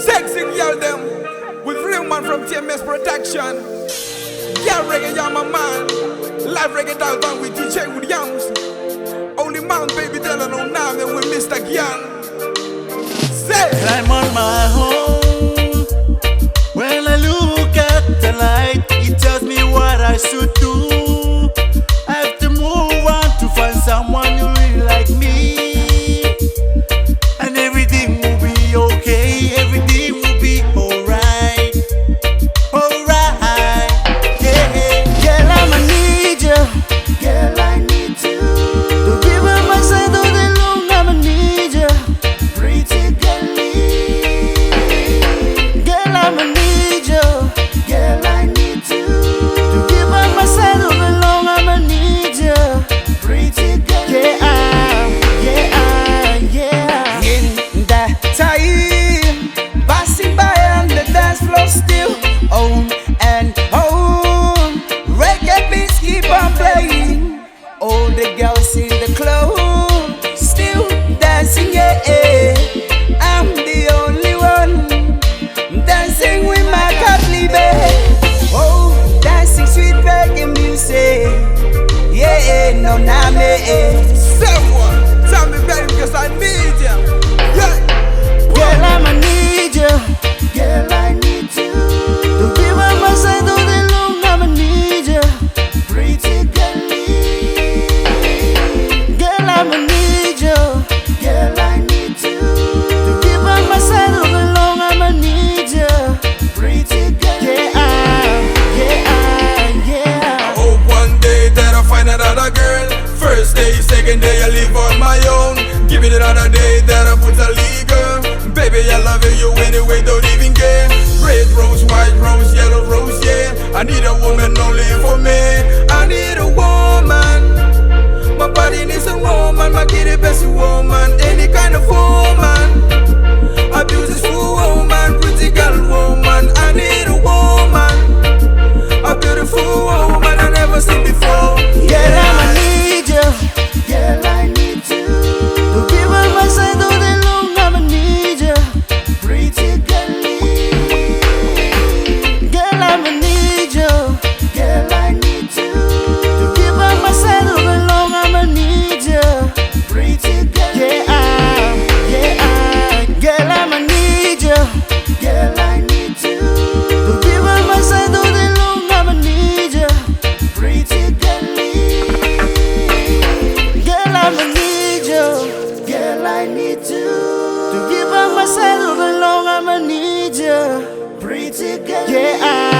Sexy girl them with real man from TMS Production. Girl reggae, yeah my man. Live reggae downtown with DJ Williams. Only man baby tell her no name with Mr. Gian. Say I'm on my home. When I look at the light, it tells me what I should do. I have to move on to find someone who really like me, and everything will be okay. Everything will be alright, alright. Yeah, girl, I'ma need you. Girl, I need you to give up my side all day long. I'ma need you, pretty girlie. Girl, I'ma need you. Girl, I need you to give up my side all day long. I'ma need you, pretty girlie. Yeah. In that time, passing by on the dance floor, still on and on. Reggae beats keep on playing. All the girls in the club still dancing, yeah. I'm the only one dancing with my cuddly babe. Oh, dancing sweet reggae music, yeah, no name. someone tell me baby cause I need ya. Yeah. Girl, I'ma need you. Girl, I need you to give up my side all day long. I'ma need you, pretty girlie. Girl, I'ma need you. Girl, I need you to give up my side all day long. I'ma need you, pretty girlie. I hope one day that I find another girl. First day, second day I live on my own. Give it another day that I put a legal. Baby, I love you anyway, don't even care. Red rose, white rose, yellow rose, yeah. I need a woman only for me. I need a woman. My body needs a woman, my kitty best woman. Any kind of woman. A beautiful woman, pretty girl woman. I need a woman. A beautiful woman I never seen before. Girl, I'ma need you. Girl, I need you to give up my side all day long. I'ma need you, pretty girlie. Girl, I'ma need you. Girl, I need you to give up my side all day long. I'ma need you, pretty girlie. Yeah. Girl, I'ma need you. Girl, I need you to give up my side all day long. I'ma need you, pretty girlie. Girl, I'ma need you. Girl, I need you to give up my side all day long. I'ma need you, pretty girlie. Yeah.